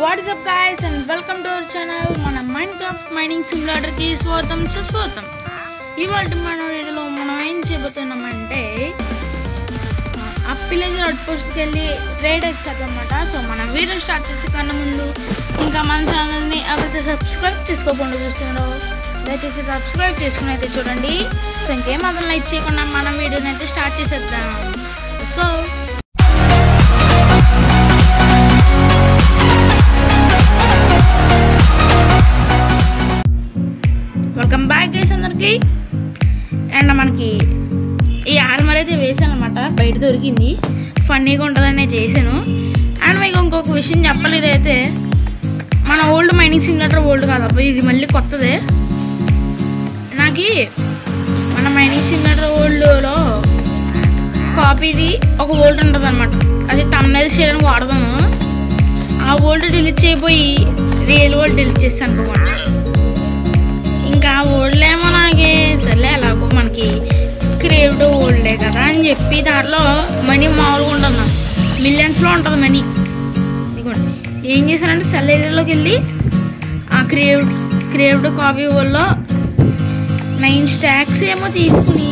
What is up guys and welcome to our channel. మన Minecraft mining simulator కి స్వాగతం సుస్వాగతం. ఇవాళ మన వీడియోలో మనం ఏం చేయబోతున్నామంటే ఆ విలేజ్ అవుట్ పోస్ట్ కి వెళ్ళి రైడ్ చేద్దామన్నమాట. సో మన వీడియో స్టార్ట్ చేసే కన్నా ముందు ఇంకా మన ఛానల్ ని ఎవరైతే సబ్స్క్రైబ్ చేసుకోకుండా చూస్తున్నారో దయచేసి సబ్స్క్రైబ్ చేసుకుని అయితే చూడండి. సో ఇంకేం మాత్రం లైక్ చేయకుండా మనం వీడియోని అయితే స్టార్ట్ చేసేద్దాం. Let's go. Welcome back guys అందరికి. అండ్ మనకి ఈ ఆర్మర్ అయితే వేసాను అనమాట, బయట దొరికింది, ఫన్నీగా ఉంటుందని అయితే వేసాను. అండ్ మీకు ఇంకొక విషయం చెప్పలేదు, అయితే మన ఓల్డ్ మైనింగ్ సిమ్యులేటర్ ఓల్డ్ కాదబ్బా, ఇది మళ్ళీ కొత్తదే. నాకు మన మైనింగ్ సిమ్యులేటర్ ఓల్డ్లో కాపీది ఒక ఓల్డ్ ఉంటుంది అనమాట, అది తమ్నైల్ చేయడానికి వాడదాము. ఆ ఓల్డ్ డిలీట్ చేయబోయి రియల్ ఓల్డ్ డిలీట్ చేస్తాను అనుకోమాట. ఇంకా ఓల్డ్లేమో నాకు సర్లే ఎలాగో మనకి క్రేవ్డ్ ఓల్డే కదా అని చెప్పి దాంట్లో మనీ మామూలుగా ఉంటుంది, మిలియన్స్లో ఉంటుంది మనీ. ఇదిగోండి ఏం చేశానంటే సెల్లర్లోకి వెళ్ళి ఆ క్రేవ్డ్ కాపీ ఓల్లో 9 స్టాక్స్ ఏమో తీసుకుని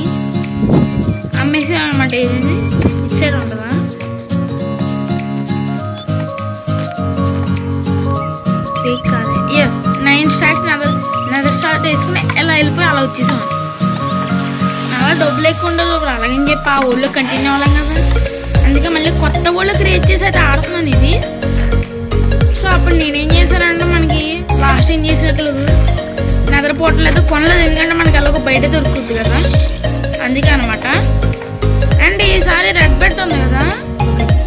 అమ్మేసాను అనమాట. ఏది ఇచ్చారు ఉంటుందా, కాదు, ఎస్ 9 స్టాక్స్ నెదర్ స్టార్ట్ వేసుకుని ఎలా వెళ్ళిపోయి అలా వచ్చేసాం. అలా డబ్బులు ఎక్కువ ఉండదు ఇప్పుడు, అలాగని చెప్పి ఆ ఊళ్ళో కంటిన్యూ అవ్వలేం కదా. అందుకే మళ్ళీ కొత్త ఊళ్ళో క్రియేట్ చేసి అయితే ఆడుతున్నాను ఇది. సో అప్పుడు నేనేం చేశానంటే మనకి లాస్ట్ ఏం చేసినట్లు నిద్రపోవట్లేదు, కొనలేదు, ఎందుకంటే మనకి ఎలాగో బయట దొరుకుతుంది కదా, అందుకే అనమాట. అండ్ ఈసారి రెడ్ బెడ్ ఉంది కదా,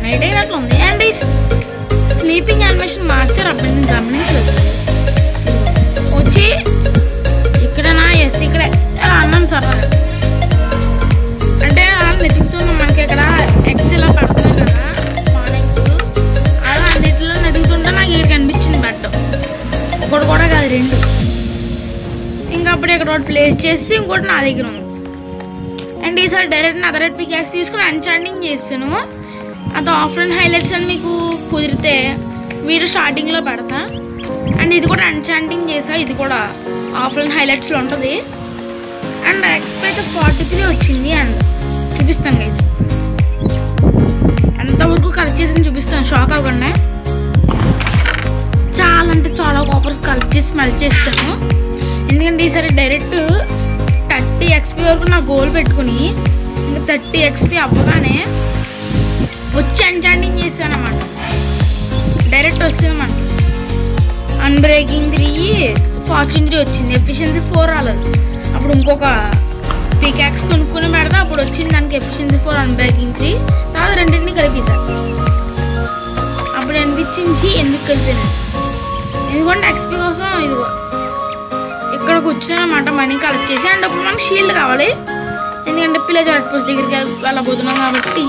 నైట్ అయినట్లు ఉంది. అండ్ ఈ స్లీపింగ్ యానిమేషన్ మార్చారు, అప్పుడు నేను గమనించలేదు. వచ్చి ఇక్కడనా, ఎస్ ఇక్కడే అన్నాం సార్. అంటే అలా వెతుకుతున్నాం, మనకి ఇక్కడ ఎగ్స్ ఇలా పడుతున్నాయి కదా మార్నింగ్స్, అలా అన్నింటిలో వెతుకుతుంటే నాకు ఇక్కడ కనిపించింది బెడ్. ఒకటి కూడా కాదు, 2. ఇంకా అప్పుడు ఇక్కడ ఒకటి ప్లేస్ చేసి ఇంకోటి నా దగ్గర ఉంది. అండ్ ఈసారి డైరెక్ట్ నదరెడ్ పికాక్స్ తీసుకుని అన్చాంటింగ్ చేస్తాను. అది ఆఫ్లైన్ హైలైట్స్ అని మీకు కుదిరితే వీడియో స్టార్టింగ్లో పెడతా. అండ్ ఇది కూడా అన్చాంటింగ్ చేసా, ఇది కూడా ఆఫ్లైన్ హైలైట్స్లో ఉంటుంది. అండ్ ఎక్స్పీ అయితే 43 వచ్చింది. అండ్ చూపిస్తాను గైస్, ఎంతవరకు కలెక్ట్ చేసి చూపిస్తాను, షాక్ అవ్వకుండా. చాలా అంటే చాలా కాపర్స్ కలెక్ట్ చేసి మెల్ట్ చేస్తాను, ఎందుకంటే ఈసారి డైరెక్ట్ 30 XP వరకు నా గోల్ పెట్టుకుని ఇంకా 30 XP అవ్వగానే వచ్చి అన్చాంటింగ్ చేశాను అన్నమాట. డైరెక్ట్ వస్తుంది మనకి అన్బ్రేకింగ్ 3, ఫార్చ్యూన్ 3 వచ్చింది, ఎఫిషియన్సీ 4 రాలేదు. అప్పుడు ఇంకొక పికాక్స్ కొనుక్కుని పెడతా, అప్పుడు వచ్చింది దానికి ఎఫిషియన్సీ 4, అన్బ్రేకింగ్ 3, తర్వాత రెండింటిని కలిపేశారు. అప్పుడు అనిపించింది ఎందుకు కలిపాను, ఎందుకంటే XP కోసం ఇదిగో ఇక్కడ కూర్చొని అన్నమాట మనీ కలెక్ట్ చేసి. అండ్ అప్పుడు మనకి షీల్డ్ కావాలి, ఎందుకంటే విలేజ్ అవుట్ పోస్ట్ దగ్గరికి వెళ్ళబోతున్నాం కాబట్టి.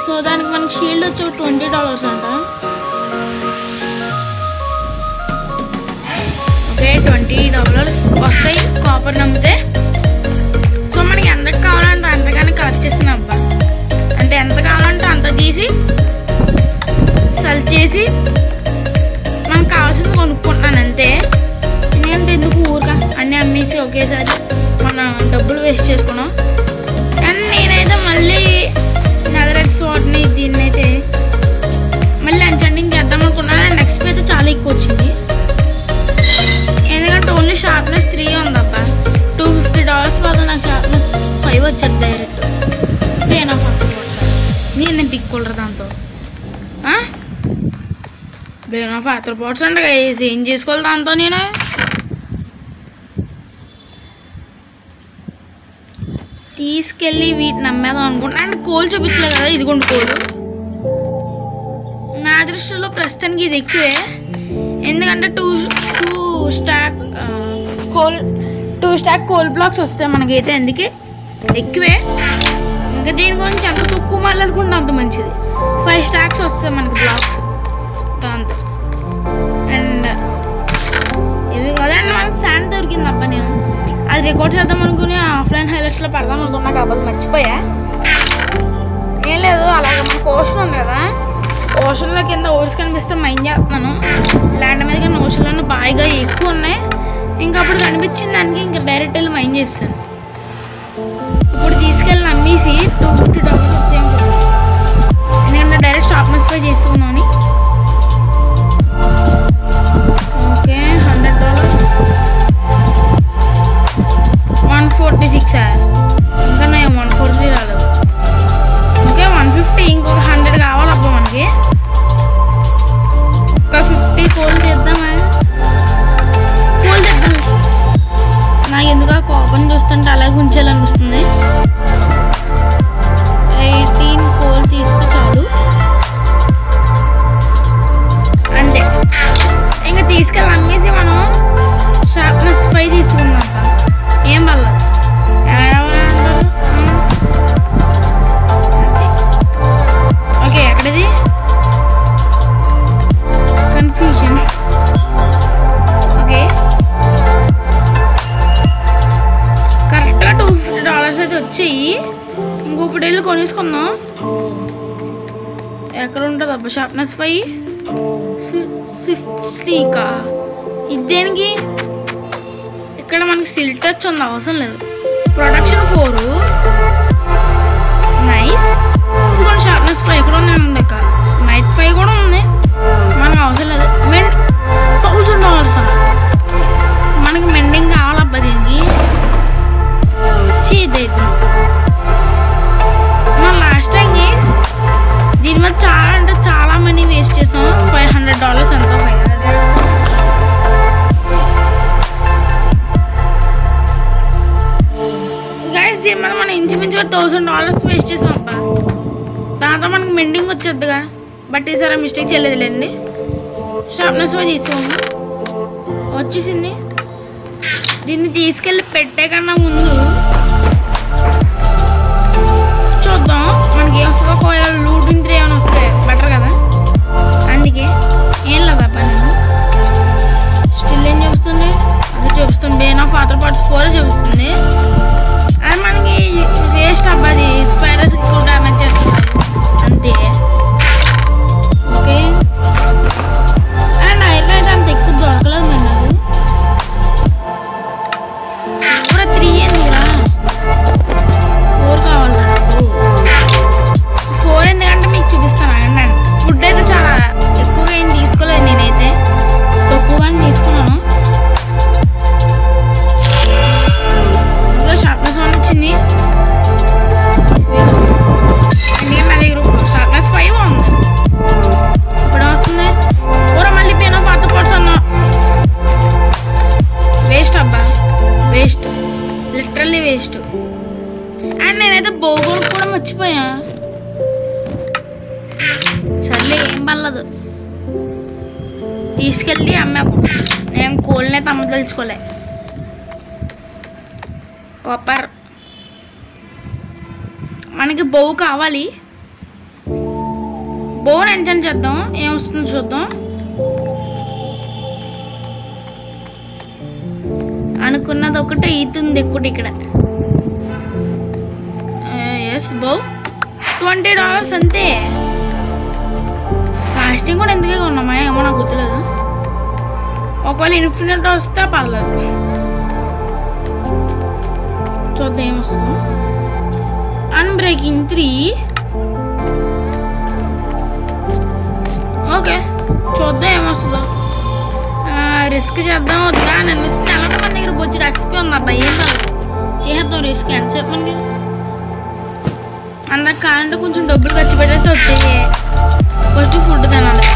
సో దానికి మనకి షీల్డ్ వచ్చి $20 అంట. ఓకే, $20 వస్తాయి కాపర్ నమ్మితే. సో మనకి ఎంతకు కావాలంటే అంతగానే కలెక్ట్ చేస్తున్నాం అబ్బా, అంటే ఎంత కావాలంటే అంత తీసి సెల్ చేసి మనకు కావాల్సింది కొనుక్కుంటున్నాను అంతే. ఎందుకంటే ఎందుకు ఊరిక అన్నీ అమ్మేసి ఒకేసారి మన డబ్బులు వేస్ట్ చేసుకున్నాం. అండ్ నేనైతే మళ్ళీ నెదరెడ్ స్వాట్ని దీన్ని అయితే మళ్ళీ అన్చాంటింగ్ చేద్దాం అనుకున్నాను. అండ్ ఎక్స్పీ అయితే చాలా ఎక్కువ వచ్చింది, ఎందుకంటే ఓన్లీ షార్ప్నెస్ 3 ఉందబ్బా. $250 బదులు నాకు షార్ప్నెస్ 5 వచ్చేది డైరెక్ట్. నేను నేను పిక్కోలరు దాంతో బేనా పాత్ర పోట్స్ అంటే ఏం చేసుకోవాలి దాంతో. నేను తీసుకెళ్ళి వీటిని అమ్మేదాం అనుకుంటున్నా. అండ్ కోల్ చూపించలేదు కదా, ఇదిగోండి కోల్. నా దృష్టిలో ప్రస్తుతానికి ఇది ఎక్కువే, ఎందుకంటే 2 స్టాక్ కోల్ బ్లాక్స్ వస్తాయి మనకైతే, అందుకే ఎక్కువే. ఇంకా దీని గురించి ఎంత తక్కువ మాట్లాడుకుంటే అంత మంచిది. 5 స్టాక్స్ వస్తాయి మనకి బ్లాక్స్ దాంతో. అండ్ ఇవి కదా, అండ్ మనకి శాండ్ దొరికింది అబ్బా. నేను అది రికార్డ్ చేద్దాం అనుకుని ఆఫ్లైన్ హైలైట్స్లో పెడదాం అనుకున్నా, కాబట్టి మర్చిపోయా. ఏం లేదు, అలాగే మన కోషన్ ఉంది కదా, ఓషన్లో కింద ఓర్స్ కనిపిస్తే మైండ్ చేస్తున్నాను. ల్యాండ్ మీద కన్నా ఓషన్లో బాగా ఎక్కువ ఉన్నాయి. ఇంకా అప్పుడు కనిపించిన దానికి ఇంకా డైరెక్ట్ వెళ్ళి మైండ్ చేస్తాను. ఇప్పుడు తీసుకెళ్ళి అమ్మేసి $250 వస్తాయి. ఎందుకంటే డైరెక్ట్ షార్ప్నెస్ పై చేసుకున్నాను. ఓకే $100 146 ఇంకా నేను 140 రాలేదు. ఓకే 150 ఇంకొక 100 కావాలబ్బా మనకి. ఒక 50 కోల్ చేద్దామా? కోల్ చేద్దాం. నాకు ఎందుకు ఆ కోపం చూస్తుంటే అలాగే ఉంచాలనిపిస్తుంది. 18 కోల్ తీస్తే చాలు. అంతే. ఇంకా తీసుకెళ్ళి అమ్మేసి మనం షార్ప్నెస్ పై తీసుకుందాం. ఏం వల్ల ఓకే ఎక్కడది కన్ఫ్యూజన్. ఓకే కరెక్ట్గా $250 అయితే వచ్చాయి. ఇంకొకటి వెళ్ళి కొనేసుకుందాం. ఎక్కడ ఉంటుంది అబ్బా షార్ప్నెస్ 5 50కా? ఇది దేనికి? ఇక్కడ మనకి సిల్ టచ్ ఉంది, అవసరం లేదు. Production 4 nice. ఇది షార్ప్నెస్ 5 ఎక్కడ ఉంది? ఉండక నైట్ 5 కూడా ఉంది, మనకు అవసరం లేదు. $1000 మనకి మెండింగ్ కావాలబ్బా దీనికి. చేద్దాం. మన లాస్ట్ టైం దీని మీద చాలా అంటే చాలా మనీ వేస్ట్ చేసాం. $500 ఎంతో గైస్. దీని మీద మనం ఇంచుమించుగా $1000 వేస్ట్ చేసాం అబ్బా. దాంతో మనకి మెండింగ్ వచ్చేద్దుగా. బట్ ఈసారి మిస్టేక్ చేయలేదులేండి. షార్ప్నెస్ తీసుకోండి. వచ్చేసింది. దీన్ని తీసుకెళ్ళి పెట్టే కన్నా ముందు చూద్దాం మనకి ఏం వస్తుందో. ఒకవేళ లూటింగ్ 3 ఏమైనా వస్తే బెటర్ కదా. అందుకే ఏం లేదా నేను స్టిల్ ఏం చూపిస్తుంది? అది చూపిస్తుంది. బేన్ ఆఫ్ వాటర్ పార్ట్స్ 4 చూపిస్తుంది. అది మనకి వేస్ట్ అబ్బాది. స్పైడర్స్ ఎక్కువ డ్యామేజ్ చేస్తుంది అంతే. ఓకే అండ్ ఐరన్ అయితే అంత ఎక్కువ దొరకలేదు మరి నాకు. ఇప్పుడు 3 ఏందిరా? 4 కావాలి నాకు. 4 ఎందుకంటే మీకు చూపిస్తాను. అండి ఫుడ్ అయితే చాలా ఎక్కువగా ఏం తీసుకోలేదు నేనైతే, తక్కువగానే తీసుకున్నాను. ఇంకా షార్ప్నెస్ 1 వచ్చింది. అందుకే నా దగ్గర షార్ప్నెస్ 5 ఉంది. ఇప్పుడు వస్తుంది కూర. మళ్ళీ పేనో పాత పడుతున్నా. వేస్ట్ అబ్బా, వేస్ట్, లిటరల్లీ వేస్ట్. అండ్ నేనైతే బోగోలు కూడా మర్చిపోయా. సర్లే ఏం పర్లేదు, తీసుకెళ్ళి అమ్మాకు. నేను కోళ్ళనైతే అమ్మదలుచుకోలే. కాపర్ మనకి బోవు కావాలి. బోన్ ఎంజాయ్ చేద్దాం. ఏమొస్తుందో చూద్దాం. అనుకున్నది ఒకటి అవుతుంది ఎక్కువ ఇక్కడ. ఎస్ బో $20 అంతే. కాస్టింగ్ కూడా ఎందుకే ఉన్నామా ఏమో నాకు గుర్తులేదు. ఒకవేళ ఇన్ఫినిట్ వస్తే పర్లేదు. చూద్దాం ఏమొస్తుందో. అన్బ్రేకింగ్ 3. ఓకే చూద్దాం ఏమొస్తుందో. రిస్క్ చేద్దాం వద్దా అని అనిపిస్తుంది. అలాగే మన దగ్గర వచ్చి ఎక్స్పీ ఉంది అబ్బాయి. ఏం కాదు చేద్దాం రిస్క్. ఎంతసేపు మనకి అందరికి కావాలంటే కొంచెం డబ్బులు ఖర్చు పెట్టేస్తే వచ్చేయి. ఫస్ట్ ఫుడ్ తినాలి.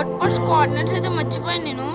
అవుట్ పోస్ట్ కోఆర్డినేట్స్ అయితే మర్చిపోయాను నేను.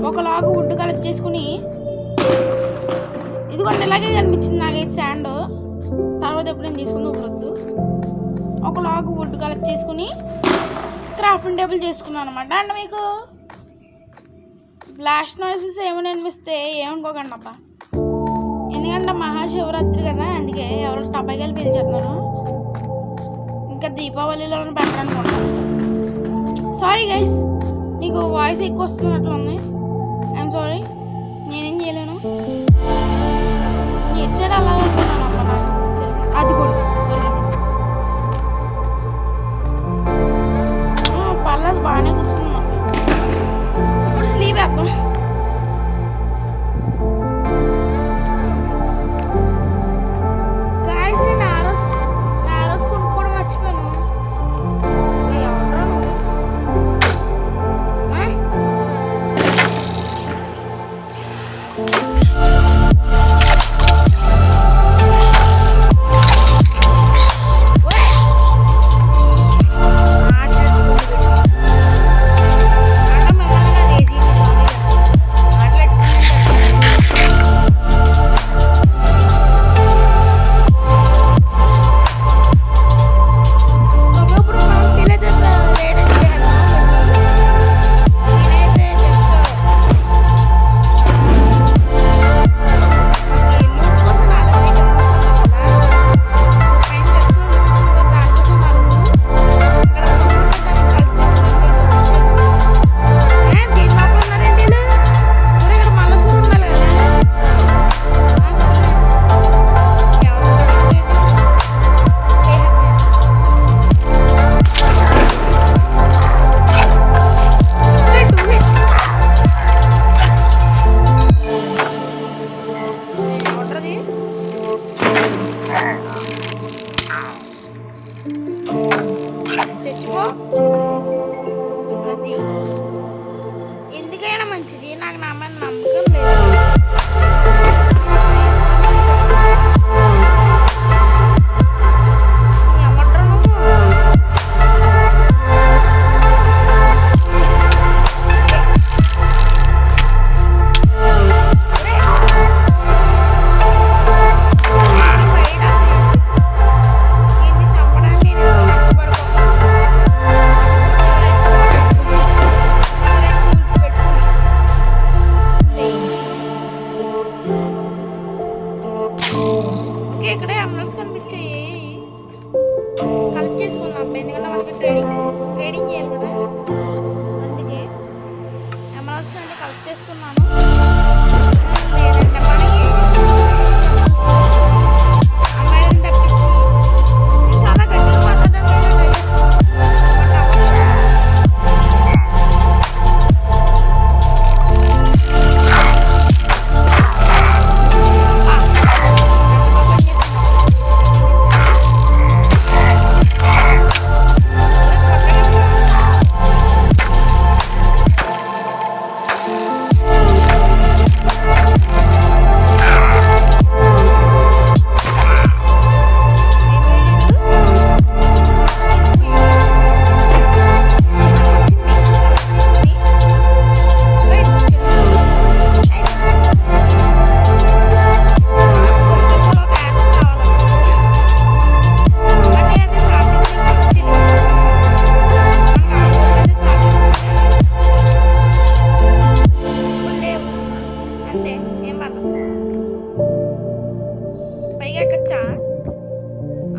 ఒకలాగా వుడ్ కలెక్ట్ చేసుకుని ఇదిగోండి ఇలాగే కనిపించింది నాకైతే శాండ్. తర్వాత ఎప్పుడైనా తీసుకుంది వద్దు. ఒకలాగా వుడ్ కలెక్ట్ చేసుకుని క్రాఫ్టింగ్ టేబుల్ చేసుకున్నాను అనమాట. అండ్ మీకు బ్లాస్ట్ నాయిసెస్ ఏమైనా అనిపిస్తే ఏమనుకోకండి అబ్బా, ఎందుకంటే మహాశివరాత్రి కదా, అందుకే ఎవరో టపాకాయలు పీల్చేస్తున్నాను. ఇంకా దీపావళిలో పెట్టాలనుకుంటాను. సారీ గైస్, మీకు వాయిస్ ఎక్కువ వస్తున్నట్లు ఉంది. ఐఎమ్ సారీ, నేనేం చేయలేను. ఎచ్చాడు అలా అనుకున్నాను అమ్మ, నాకు అది కూడా పర్లేదు, బాగానే కూర్చున్నాం. ఇప్పుడు స్లీవ్ వేద్దాం. గాయస్ నేను ఆరోస్ కొనుక్కోవడం మర్చిపోయాను. ఎందుకైనా మంచిది, నాకు నా మీద నమ్మకం లేదు. ఇక్కడే ఎమరాల్డ్స్ కనిపించాయి, కలెక్ట్ చేసుకుందాం. ఎందుకంటే వాళ్ళకి ట్రేడింగ్ చేయాలి కదా, అందుకే ఎమరాల్డ్స్ అంటే కలెక్ట్ చేసుకున్నాను. లేదంటే మనకి అమ్మాయిని తప్పించి చాలా గట్టిగా మాట్లాడడం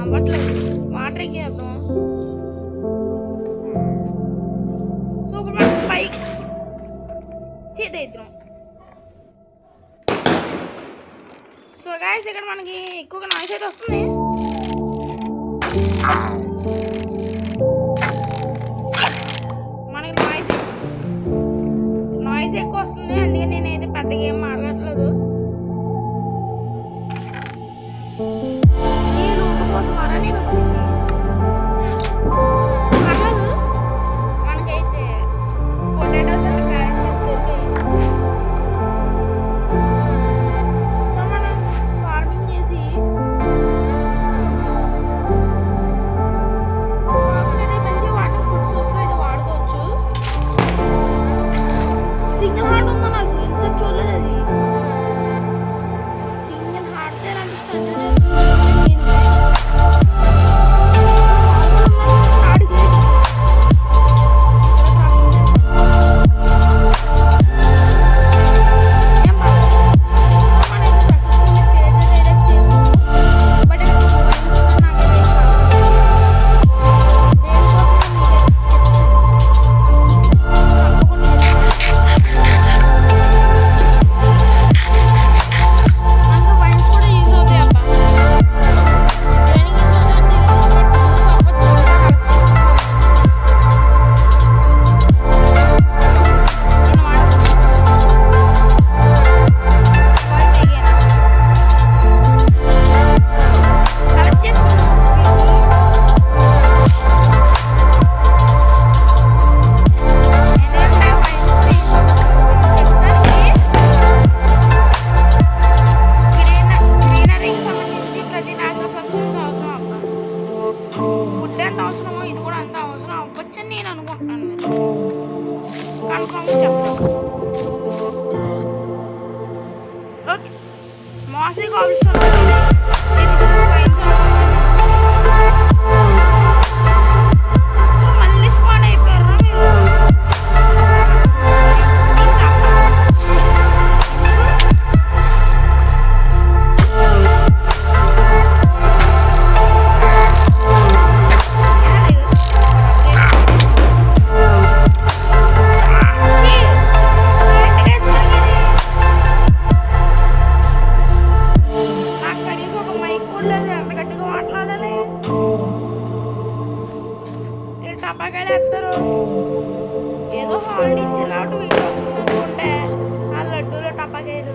అవ్వట్లేదు. వాటర్ ఎక్కేద్దాం. సో ఇప్పుడు మనం పైకి చేద్దాం. సో గైస్ ఇక్కడ మనకి ఎక్కువగా నాయిస్ అయితే వస్తుంది. మనకి నాయిస్ ఎక్కువ వస్తుంది, అందుకే నేనైతే పెద్దగా ఏం మాట్లాడట్లేదు. ఈ రూట్ కోసం నేను వచ్చింది పర్లేదు. మనకైతే పొటాటోస్ అండ్ క్యారెట్స్ దొరికాయి. సో మనం ఫార్మింగ్ చేసి మంచి వాటర్ ఫుడ్ సోర్స్గా అయితే వాడుకోవచ్చు. సింగిల్ హార్ట్ ఉందా నాకు ఇన్సెప్ట్ చూడలేదు. అది సింగిల్ హార్ట్ అంటే స్ట్రగుల్ ఏదో హాలిడే ఇచ్చేలాంటి వీడియో వస్తుంది అనుకుంటే ఆ లడ్డూలో టపాకాయలు.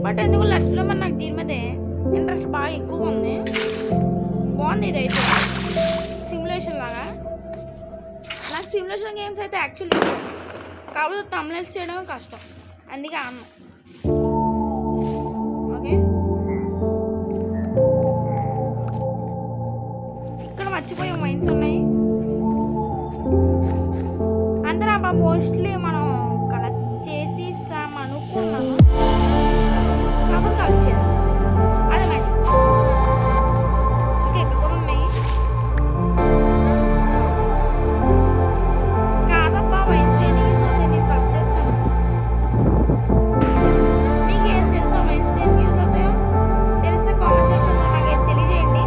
బట్ ఎందుకు లెట్స్లో మరి నాకు దీని మీద ఇంట్రెస్ట్ బాగా ఎక్కువగా ఉంది. బాగుంది ఇదైతే సిమ్యులేషన్ లాగా. నాకు సిమ్యులేషన్ గేమ్స్ అయితే యాక్చువల్లీ కాకపోతే తమ్నెల్స్ చేయడం కష్టం, అందుకే అన్నా. ఓకే ఇక్కడ మర్చిపోయే మైన్స్ ఉన్నాయి అందరూ అబ్బా. మోస్ట్లీ మనం కలెక్ట్ చేసి అనుకున్నాము కాబట్టి కలెక్ట్ చేయాలి. అదే మ్యాజిక్. ఇంకా ఇక్కడ కూడా ఉన్నాయి కాదబ్బా. వైన్స్ దేనికి సో నేను కలెక్ట్ చేస్తాను. మీకేం తెలుసా వైన్స్ దేనికి యూజ్ అవుతాయో తెలిస్తే కామెంట్ సెక్షన్లో నాకు తెలియజేయండి.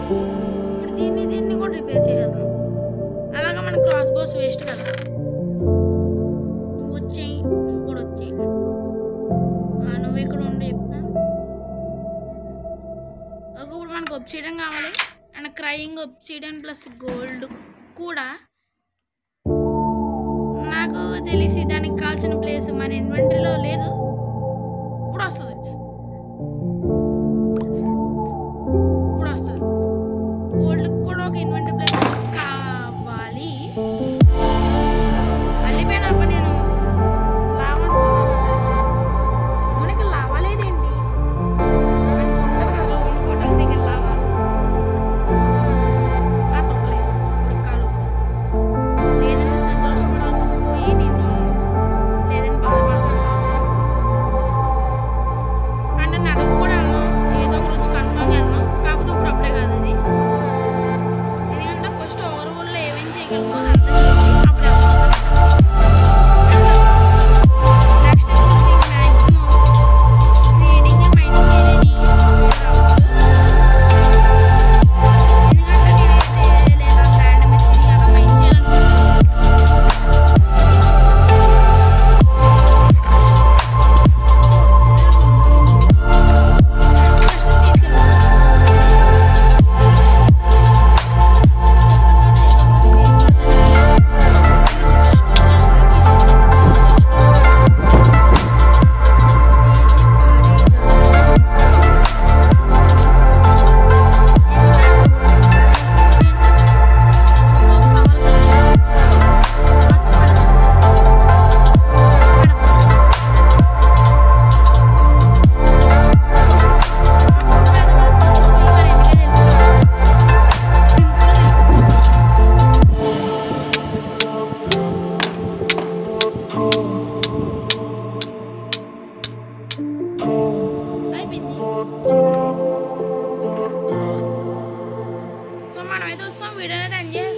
ఇప్పుడు దీన్ని కూడా రిపేర్ చేయాలి. అలాగా మన క్రాస్ బోస్ వేస్ట్ కదా. నువ్వు వచ్చేయి, నువ్వు కూడా వచ్చేయి. నువ్వు ఇక్కడ ఉండి చెప్తా. ఇప్పుడు మనకు ఒబ్సిడియన్ కావాలి and crying obsidian plus gold కూడా. నాకు తెలిసి దానికి కావాల్సిన ప్లేస్ మన ఇన్వెంటరీలో లేదు. ఇప్పుడు వస్తుంది, ఇప్పుడు వస్తుంది. గోల్డ్ కూడా ఒక ఇన్వెంటరీ ప్లేస్ కావాలి. వెళ్ళిపోయినప్ప నేను లావానికి లావాలేదేంటి? సో మనమైతే వస్తాం, వీడియో అయితే ఎంజాయ్